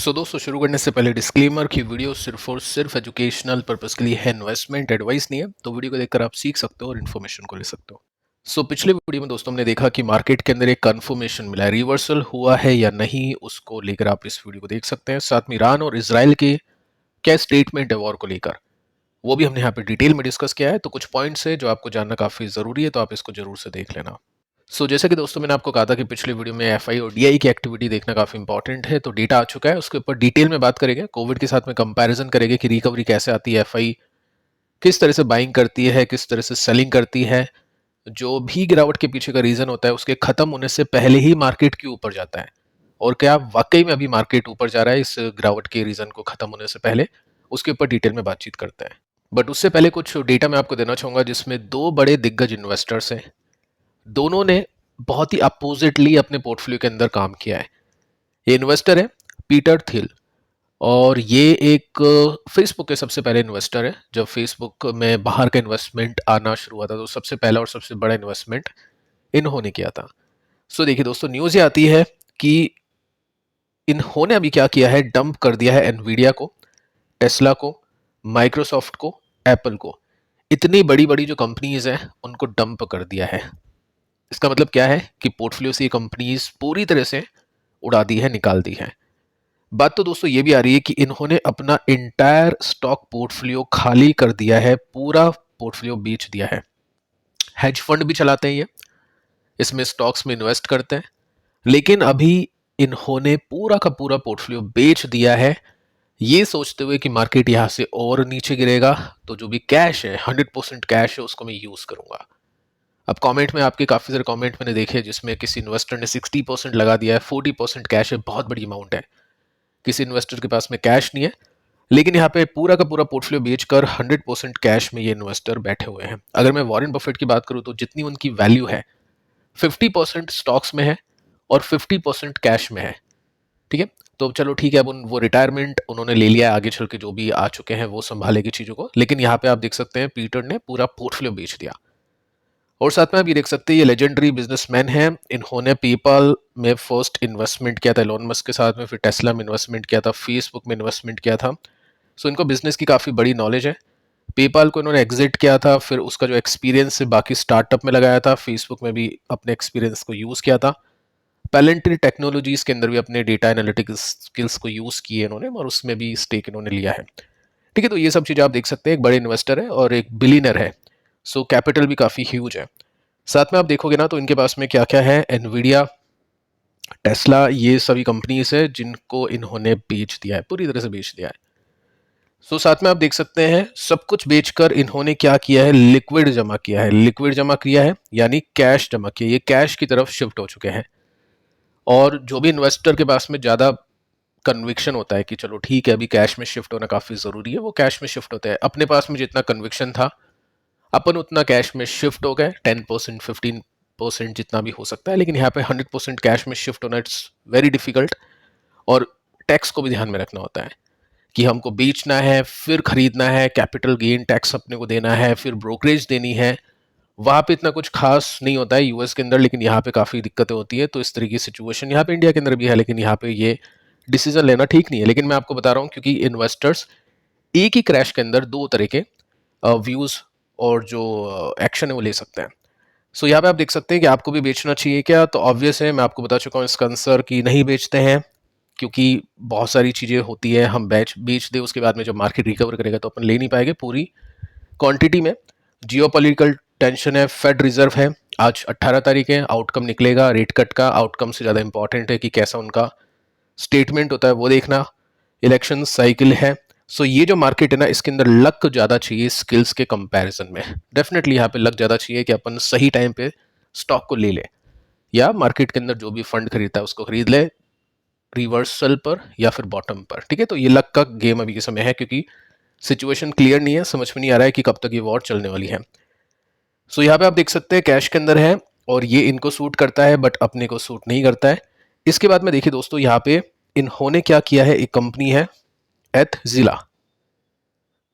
दोस्तों शुरू करने से पहले डिस्क्लेमर कि वीडियो सिर्फ और सिर्फ एजुकेशनल पर्पस के लिए है, इन्वेस्टमेंट एडवाइस नहीं है। तो वीडियो को देखकर आप सीख सकते हो और इन्फॉर्मेशन को ले सकते हो। पिछले वीडियो में दोस्तों हमने देखा कि मार्केट के अंदर एक कंफर्मेशन मिला है, रिवर्सल हुआ है या नहीं, उसको लेकर आप इस वीडियो को देख सकते हैं। साथ में ईरान और इसराइल के क्या स्टेटमेंट है वॉर को लेकर, वो भी हमने यहाँ पे डिटेल में डिस्कस किया है। तो कुछ पॉइंट्स है जो आपको जानना काफी जरूरी है, तो आप इसको जरूर से देख लेना। जैसे कि दोस्तों मैंने आपको कहा था कि पिछले वीडियो में एफआई और डीआई की एक्टिविटी देखना काफी इंपॉर्टेंट है। तो डेटा आ चुका है, उसके ऊपर डिटेल में बात करेंगे, कोविड के साथ में कंपैरिजन करेंगे कि रिकवरी कैसे आती है, एफआई किस तरह से बाइंग करती है, किस तरह से सेलिंग करती है, जो भी गिरावट के पीछे का रीजन होता है उसके खत्म होने से पहले ही मार्केट क्यों ऊपर जाता है, और क्या वाकई में अभी मार्केट ऊपर जा रहा है इस गिरावट के रीजन को खत्म होने से पहले, उसके ऊपर डिटेल में बातचीत करते हैं। बट उससे पहले कुछ डेटा मैं आपको देना चाहूंगा जिसमें दो बड़े दिग्गज इन्वेस्टर्स हैं, दोनों ने बहुत ही अपोजिटली अपने पोर्टफोलियो के अंदर काम किया है। ये इन्वेस्टर है पीटर थिल, और ये एक फेसबुक के सबसे पहले इन्वेस्टर है। जब फेसबुक में बाहर का इन्वेस्टमेंट आना शुरू हुआ था तो सबसे पहला और सबसे बड़ा इन्वेस्टमेंट इन्होंने किया था। देखिए दोस्तों, न्यूज़ ये आती है कि इन्होंने अभी क्या किया है, डंप कर दिया है एनवीडिया को, टेस्ला को, माइक्रोसॉफ्ट को, एप्पल को। इतनी बड़ी बड़ी जो कंपनीज हैं उनको डंप कर दिया है। इसका मतलब क्या है कि पोर्टफोलियो से ये कंपनीज पूरी तरह से उड़ा दी है, निकाल दी है। बात तो दोस्तों ये भी आ रही है कि इन्होंने अपना इंटायर स्टॉक पोर्टफोलियो खाली कर दिया है, पूरा पोर्टफोलियो बेच दिया है। हेज फंड भी चलाते हैं ये, इसमें स्टॉक्स में इन्वेस्ट करते हैं, लेकिन अभी इन्होंने पूरा का पूरा पोर्टफोलियो बेच दिया है, ये सोचते हुए कि मार्केट यहां से और नीचे गिरेगा तो जो भी कैश है, 100% कैश है, उसको मैं यूज करूंगा। अब कमेंट में आपके काफी सारे कमेंट मैंने देखे जिसमें किसी इन्वेस्टर ने 60% लगा दिया है, 40% कैश है, बहुत बड़ी अमाउंट है। किसी इन्वेस्टर के पास में कैश नहीं है, लेकिन यहाँ पे पूरा का पूरा पोर्टफोलियो बेचकर 100% कैश में ये इन्वेस्टर बैठे हुए हैं। अगर मैं वॉरेन बफेट की बात करूं तो जितनी उनकी वैल्यू है 50% स्टॉक्स में है और 50% कैश में है। ठीक है, तो चलो ठीक है, अब वो रिटायरमेंट उन्होंने ले लिया है, आगे चल के जो भी आ चुके हैं वो संभालेगी चीजों को। लेकिन यहाँ पे आप देख सकते हैं पीटर ने पूरा पोर्टफोलियो बेच दिया। और साथ में आप ये देख सकते हैं ये लेजेंडरी बिजनेसमैन है, इन्होंने पेपाल में फर्स्ट इन्वेस्टमेंट किया था एलोन मस्क के साथ में, फिर टेस्ला में इन्वेस्टमेंट किया था, फेसबुक में इन्वेस्टमेंट किया था। इनको बिजनेस की काफ़ी बड़ी नॉलेज है। पेपाल को इन्होंने एग्जिट किया था, फिर उसका जो एक्सपीरियंस है बाकी स्टार्टअप में लगाया था, फेसबुक में भी अपने एक्सपीरियंस को यूज़ किया था, पैलेंट्री टेक्नोलॉजीज के अंदर भी अपने डेटा एनालिटिक्स स्किल्स को यूज़ किए इन्होंने, और उसमें भी स्टेक इन्होंने लिया है। ठीक है, तो ये सब चीज़ें आप देख सकते हैं, एक बड़े इन्वेस्टर है और एक बिलियनर है। कैपिटल भी काफ़ी ह्यूज है। साथ में आप देखोगे ना तो इनके पास में क्या क्या है, एनवीडिया, टेस्ला, ये सभी कंपनीज है जिनको इन्होंने बेच दिया है, पूरी तरह से बेच दिया है। साथ में आप देख सकते हैं सब कुछ बेचकर इन्होंने क्या किया है, लिक्विड जमा किया है। लिक्विड जमा किया है यानी कैश जमा किया, ये कैश की तरफ शिफ्ट हो चुके हैं। और जो भी इन्वेस्टर के पास में ज्यादा कन्विक्शन होता है कि चलो ठीक है अभी कैश में शिफ्ट होना काफी जरूरी है, वो कैश में शिफ्ट होता है। अपने पास में जितना कन्विक्शन था अपन उतना कैश में शिफ्ट हो गए, 10% 15% जितना भी हो सकता है। लेकिन यहाँ पे 100% कैश में शिफ्ट होना इट्स वेरी डिफिकल्ट। और टैक्स को भी ध्यान में रखना होता है कि हमको बेचना है, फिर खरीदना है, कैपिटल गेन टैक्स अपने को देना है, फिर ब्रोकरेज देनी है। वहाँ पे इतना कुछ खास नहीं होता है यूएस के अंदर, लेकिन यहाँ पे काफ़ी दिक्कतें होती है। तो इस तरीके की सिचुएशन यहाँ पे इंडिया के अंदर भी है, लेकिन यहाँ पे ये डिसीजन लेना ठीक नहीं है। लेकिन मैं आपको बता रहा हूँ क्योंकि इन्वेस्टर्स एक ही क्रैश के अंदर दो तरह के व्यूज़ और जो एक्शन है वो ले सकते हैं। यहाँ पे आप देख सकते हैं कि आपको भी बेचना चाहिए क्या, तो ऑब्वियस है, मैं आपको बता चुका हूँ इसका आंसर कि नहीं बेचते हैं, क्योंकि बहुत सारी चीज़ें होती है, हम बेच दे उसके बाद में जब मार्केट रिकवर करेगा तो अपन ले नहीं पाएंगे पूरी क्वांटिटी में। जियोपॉलिटिकल टेंशन है, फेड रिजर्व है, आज 18 तारीख है, आउटकम निकलेगा रेट कट का। आउटकम से ज़्यादा इंपॉर्टेंट है कि कैसा उनका स्टेटमेंट होता है वो देखना। इलेक्शन साइकिल है। ये जो मार्केट है ना, इसके अंदर लक ज़्यादा चाहिए स्किल्स के कंपैरिजन में। डेफिनेटली यहाँ पे लक ज़्यादा चाहिए कि अपन सही टाइम पे स्टॉक को ले ले, या मार्केट के अंदर जो भी फंड खरीदता है उसको खरीद ले रिवर्सल पर या फिर बॉटम पर। ठीक है, तो ये लक का गेम अभी के समय है, क्योंकि सिचुएशन क्लियर नहीं है, समझ में नहीं आ रहा है कि कब तक ये वॉर चलने वाली है। यहाँ पे आप देख सकते हैं कैश के अंदर है और ये इनको सूट करता है बट अपने को सूट नहीं करता है। इसके बाद में देखिए दोस्तों, यहाँ पे इन्होंने क्या किया है, एक कंपनी है एथजिला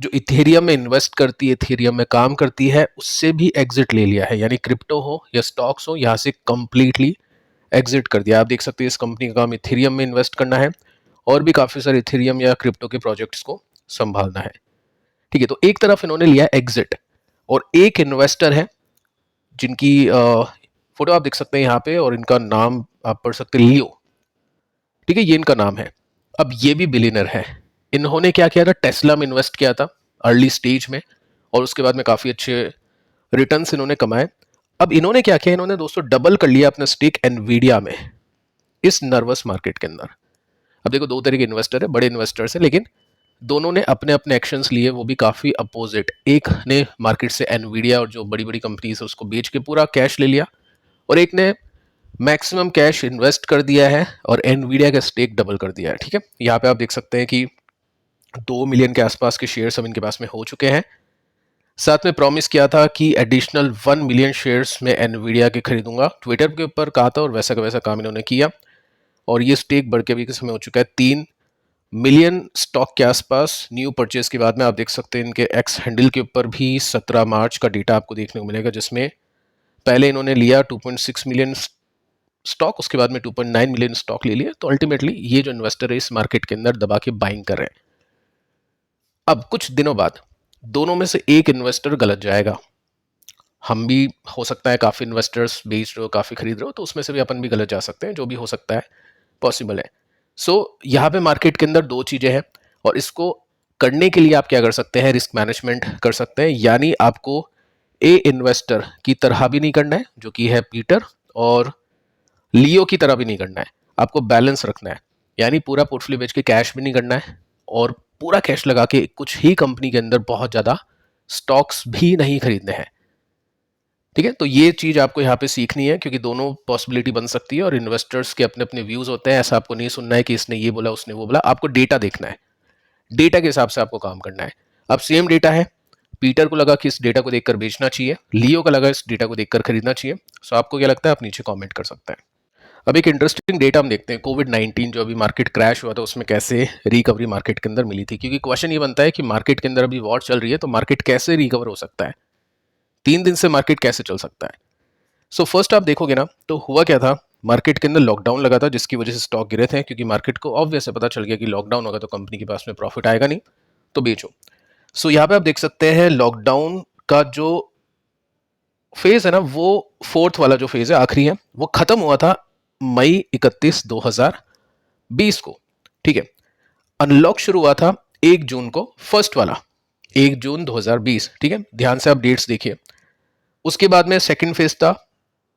जो इथेरियम में इन्वेस्ट करती है, इथेरियम में काम करती है, उससे भी एग्जिट ले लिया है। यानी क्रिप्टो हो या स्टॉक्स हो, यहाँ से कंप्लीटली एग्जिट कर दिया। आप देख सकते हैं इस कंपनी का काम इथेरियम में इन्वेस्ट करना है और भी काफ़ी सारे इथेरियम या क्रिप्टो के प्रोजेक्ट्स को संभालना है। ठीक है, तो एक तरफ इन्होंने लिया एग्जिट, और एक इन्वेस्टर है जिनकी फोटो आप देख सकते हैं यहाँ पे, और इनका नाम आप पढ़ सकते हैं, लियो। ठीक है, ये इनका नाम है। अब ये भी बिलियनर है। इन्होंने क्या किया था, टेस्ला में इन्वेस्ट किया था अर्ली स्टेज में, और उसके बाद में काफ़ी अच्छे रिटर्न्स इन्होंने कमाए। अब इन्होंने क्या किया, इन्होंने दोस्तों डबल कर लिया अपना स्टेक एनवीडिया में इस नर्वस मार्केट के अंदर। अब देखो, दो तरह के इन्वेस्टर है, बड़े इन्वेस्टर्स है, लेकिन दोनों ने अपने अपने एक्शंस लिए, वो भी काफ़ी अपोजिट। एक ने मार्केट से एनवीडिया और जो बड़ी बड़ी कंपनीज है उसको बेच के पूरा कैश ले लिया, और एक ने मैक्सिमम कैश इन्वेस्ट कर दिया है और एनवीडिया का स्टेक डबल कर दिया है। ठीक है, यहाँ पे आप देख सकते हैं कि 2 मिलियन के आसपास के शेयर्स अब इनके पास में हो चुके हैं। साथ में प्रॉमिस किया था कि एडिशनल 1 मिलियन शेयर्स में एनवीडिया के खरीदूंगा, ट्विटर के ऊपर कहा था, और वैसा का वैसा काम इन्होंने किया, और ये स्टेक बढ़ के भी किस में हो चुका है 3 मिलियन स्टॉक के आसपास। न्यू परचेज के बाद में आप देख सकते हैं इनके एक्स हैंडल के ऊपर भी 17 मार्च का डेटा आपको देखने को मिलेगा, जिसमें पहले इन्होंने लिया 2.6 मिलियन स्टॉक, उसके बाद में 2.9 मिलियन स्टॉक ले लिया। तो अल्टीमेटली ये जो इन्वेस्टर है इस मार्केट के अंदर दबा के बाइंग कर रहे हैं। अब कुछ दिनों बाद दोनों में से एक इन्वेस्टर गलत जाएगा। हम भी, हो सकता है काफ़ी इन्वेस्टर्स बेच रहे हो, काफ़ी खरीद रहे हो, तो उसमें से भी अपन भी गलत जा सकते हैं, जो भी हो सकता है, पॉसिबल है। सो यहाँ पे मार्केट के अंदर दो चीज़ें हैं, और इसको करने के लिए आप क्या कर सकते हैं, रिस्क मैनेजमेंट कर सकते हैं। यानी आपको ए इन्वेस्टर की तरह भी नहीं करना है, जो कि है पीटर, और लियो की तरह भी नहीं करना है। आपको बैलेंस रखना है, यानी पूरा पोर्टफोलियो बेच के कैश भी नहीं करना है, और पूरा कैश लगा के कुछ ही कंपनी के अंदर बहुत ज़्यादा स्टॉक्स भी नहीं खरीदने हैं। ठीक है, तो ये चीज़ आपको यहाँ पे सीखनी है, क्योंकि दोनों पॉसिबिलिटी बन सकती है, और इन्वेस्टर्स के अपने अपने व्यूज़ होते हैं। ऐसा आपको नहीं सुनना है कि इसने ये बोला उसने वो बोला, आपको डेटा देखना है, डेटा के हिसाब से आपको काम करना है। अब सेम डेटा है, पीटर को लगा कि इस डेटा को देखकर बेचना चाहिए, लियो का लगा इस डेटा को देखकर खरीदना चाहिए। सो आपको क्या लगता है, आप नीचे कमेंट कर सकते हैं। अब एक इंटरेस्टिंग डेटा हम देखते हैं, कोविड-19 जो अभी मार्केट क्रैश हुआ था उसमें कैसे रिकवरी मार्केट के अंदर मिली थी, क्योंकि क्वेश्चन ये बनता है कि मार्केट के अंदर अभी वॉर चल रही है, तो मार्केट कैसे रिकवर हो सकता है, 3 दिन से मार्केट कैसे चल सकता है। सो फर्स्ट आप देखोगे ना, तो हुआ क्या था, मार्केट के अंदर लॉकडाउन लगा था, जिसकी वजह से स्टॉक गिरे थे, क्योंकि मार्केट को ऑब्वियस है पता चल गया कि लॉकडाउन होगा तो कंपनी के पास में प्रॉफिट आएगा नहीं, तो बेचो। सो यहाँ पे आप देख सकते हैं लॉकडाउन का जो फेज है ना, वो फोर्थ वाला जो फेज है, आखिरी है, वो खत्म हुआ था मई 31, 2020 को। ठीक है, अनलॉक शुरू हुआ था 1 जून को, फर्स्ट वाला 1 जून 2020। ठीक है, ध्यान से आप डेट्स देखिए। उसके बाद में सेकंड फेज था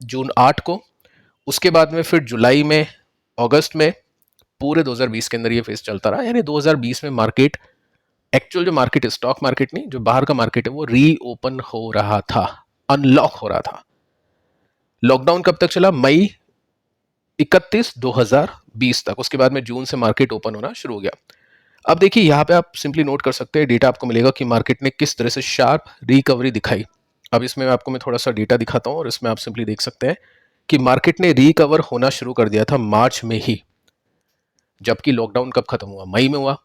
जून 8 को, उसके बाद में फिर जुलाई में, अगस्त में, पूरे 2020 के अंदर ये फेज चलता रहा। यानी 2020 में मार्केट, एक्चुअल जो मार्केट है, स्टॉक मार्केट नहीं, जो बाहर का मार्केट है, वो रीओपन हो रहा था, अनलॉक हो रहा था। लॉकडाउन कब तक चला, मई 31, 2020 तक। उसके बाद में जून से मार्केट ओपन होना शुरू हो गया। अब देखिए यहाँ पे आप सिंपली नोट कर सकते हैं, डेटा आपको मिलेगा कि मार्केट ने किस तरह से शार्प रिकवरी दिखाई। अब इसमें आपको मैं थोड़ा सा डेटा दिखाता हूँ, और इसमें आप सिंपली देख सकते हैं कि मार्केट ने रिकवर होना शुरू कर दिया था मार्च में ही, जबकि लॉकडाउन कब खत्म हुआ, मई में हुआ।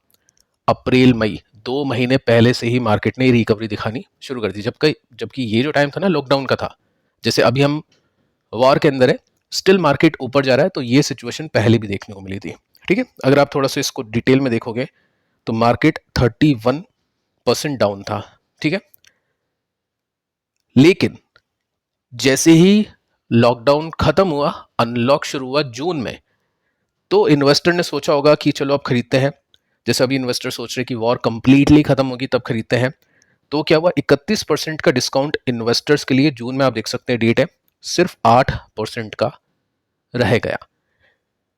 अप्रैल मई 2 महीने पहले से ही मार्केट ने रिकवरी दिखानी शुरू कर दी, जबकि ये जो टाइम था ना लॉकडाउन का था, जैसे अभी हम वॉर के अंदर है, स्टिल मार्केट ऊपर जा रहा है, तो ये सिचुएशन पहले भी देखने को मिली थी। ठीक है, अगर आप थोड़ा सा इसको डिटेल में देखोगे तो मार्केट 31% डाउन था। ठीक है, लेकिन जैसे ही लॉकडाउन खत्म हुआ, अनलॉक शुरू हुआ जून में, तो इन्वेस्टर ने सोचा होगा कि चलो अब खरीदते हैं। जैसे अभी इन्वेस्टर सोच रहे कि वॉर कंप्लीटली खत्म होगी तब खरीदते हैं, तो क्या हुआ, 31% का डिस्काउंट इन्वेस्टर्स के लिए जून में, आप देख सकते हैं डेट है, सिर्फ 8% का रह गया।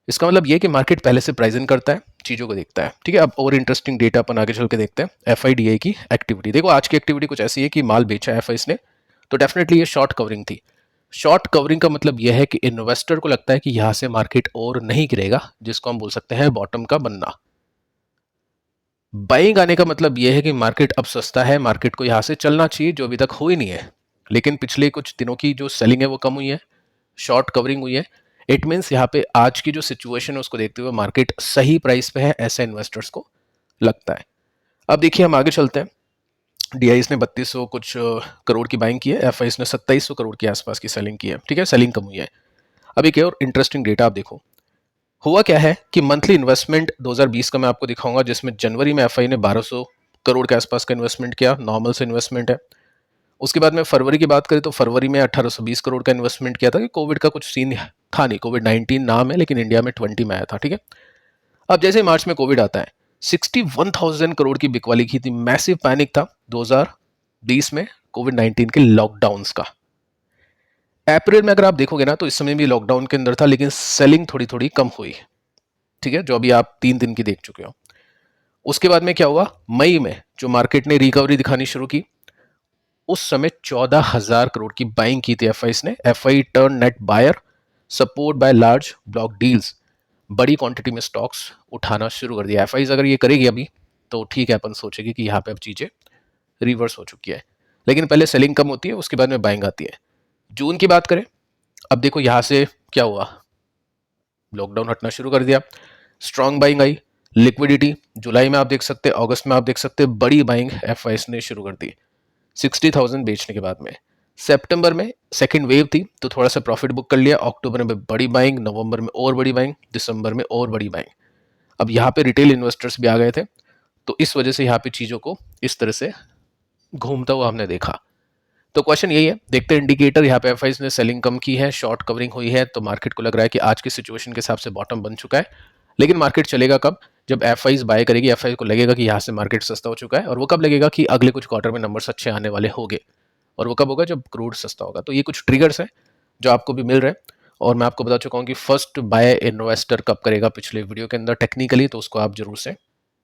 इसका मतलब यह कि मार्केट पहले से प्राइस इन करता है, चीज़ों को देखता है। ठीक है, अब और इंटरेस्टिंग डेटा अपन आगे चल के देखते हैं, एफआईडीआई की एक्टिविटी। देखो आज की एक्टिविटी कुछ ऐसी है कि माल बेचा एफआईस ने, तो डेफिनेटली ये शॉर्ट कवरिंग थी। शॉर्ट कवरिंग का मतलब यह है कि इन्वेस्टर को लगता है कि यहां से मार्केट और नहीं गिरेगा, जिसको हम बोल सकते हैं बॉटम का बनना। बाइंग आने का मतलब यह है कि मार्केट अब सस्ता है, मार्केट को यहां से चलना चाहिए, जो अभी तक हो ही नहीं है। लेकिन पिछले कुछ दिनों की जो सेलिंग है वो कम हुई है, शॉर्ट कवरिंग हुई है। इट मीन्स यहाँ पे आज की जो सिचुएशन है उसको देखते हुए मार्केट सही प्राइस पे है, ऐसा इन्वेस्टर्स को लगता है। अब देखिए हम आगे चलते हैं। डीआईएस ने 3200 कुछ करोड़ की बाइंग की है, एफआईएस ने 2700 करोड़ के आसपास की सेलिंग की है। ठीक है, सेलिंग कम हुई है। अब एक और इंटरेस्टिंग डेटा आप देखो, हुआ क्या है कि मंथली इन्वेस्टमेंट 2020 का मैं आपको दिखाऊंगा, जिसमें जनवरी में एफआई ने 1200 करोड़ के आसपास का इन्वेस्टमेंट किया, नॉर्मल से इन्वेस्टमेंट है। उसके बाद में फरवरी की बात करें तो फरवरी में 1820 करोड़ का इन्वेस्टमेंट किया था, कि कोविड का कुछ सीन था नहीं, कोविड-19 नाम है लेकिन इंडिया में 20 में आया था, ठीक है। अब जैसे मार्च में कोविड आता है, 61,000 करोड़ की बिकवाली की थी, मैसिव पैनिक था 2020 में कोविड-19 के लॉकडाउन का। अप्रैल में अगर आप देखोगे ना तो इस समय भी लॉकडाउन के अंदर था, लेकिन सेलिंग थोड़ी थोड़ी कम हुई, ठीक है, जो अभी आप 3 दिन की देख चुके हो। उसके बाद में क्या हुआ, मई में जो मार्केट ने रिकवरी दिखानी शुरू की, उस समय 14,000 करोड़ की बाइंग की थी एफआई ने। FI turn net buyer, support by large block deals, बड़ी क्वांटिटी में स्टॉक्स उठाना शुरू कर दिया। एफआई अगर ये करेगी अभी तो ठीक है, अपन सोचेंगे कि यहाँ पे अब चीजें रिवर्स हो चुकी है, लेकिन पहले सेलिंग कम होती है, उसके बाद में बाइंग आती है। जून की बात करें, अब देखो यहां से क्या हुआ, लॉकडाउन हटना शुरू कर दिया, स्ट्रॉन्ग बाइंग आई, लिक्विडिटी जुलाई में आप देख सकते हैं, अगस्त में आप देख सकते हैं, बड़ी बाइंग एफआई ने शुरू कर दी 60,000 बेचने के बाद में। सितंबर में सेकंड वेव थी तो थोड़ा सा प्रॉफिट बुक कर लिया, अक्टूबर में बड़ी बाइंग, नवंबर में और बड़ी बाइंग, दिसंबर में और बड़ी बाइंग। अब यहाँ पे रिटेल इन्वेस्टर्स भी आ गए थे, तो इस वजह से यहाँ पे चीज़ों को इस तरह से घूमता हुआ हमने देखा। तो क्वेश्चन यही है, देखते हैं इंडिकेटर, यहाँ पे एफआईज ने सेलिंग कम की है, शॉर्ट कवरिंग हुई है, तो मार्केट को लग रहा है कि आज की सिचुएशन के हिसाब से बॉटम बन चुका है। लेकिन मार्केट चलेगा कब, जब एफआईज बाय करेगी, एफआई को लगेगा कि यहाँ से मार्केट सस्ता हो चुका है, और वो कब लगेगा कि अगले कुछ क्वार्टर में नंबर्स अच्छे आने वाले होंगे, और वो कब होगा, जब क्रूड सस्ता होगा। तो ये कुछ ट्रिगर्स हैं जो आपको भी मिल रहे हैं, और मैं आपको बता चुका हूँ कि फर्स्ट बाय इन्वेस्टर कब करेगा पिछले वीडियो के अंदर टेक्निकली, तो उसको आप जरूर से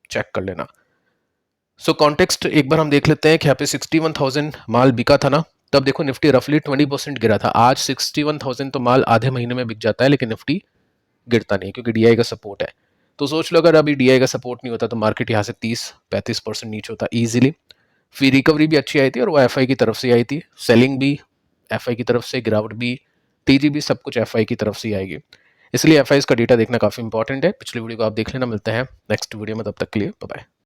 चेक कर लेना। सो कॉन्टेक्स्ट एक बार हम देख लेते हैं कि यहाँ पे 61,000 माल बिका था ना, तब देखो निफ्टी रफली 20% गिरा था। आज 61,000 तो माल आधे महीने में बिक जाता है, लेकिन निफ्टी गिरता नहीं, क्योंकि डीआई का सपोर्ट है। तो सोच लो अगर अभी डीआई का सपोर्ट नहीं होता तो मार्केट यहाँ से 30-35% नीचे होता इजीली। फिर रिकवरी भी अच्छी आई थी, और वो एफआई की तरफ से आई थी, सेलिंग भी एफआई की तरफ से, गिरावट भी, टीजी भी, सब कुछ एफआई की तरफ से आएगी। इसलिए एफआई का डेटा देखना काफी इंपॉर्टेंट है। पिछली वीडियो को आप देख लेना, मिलते हैं नेक्स्ट वीडियो में, तब तक के लिए बाय बाय।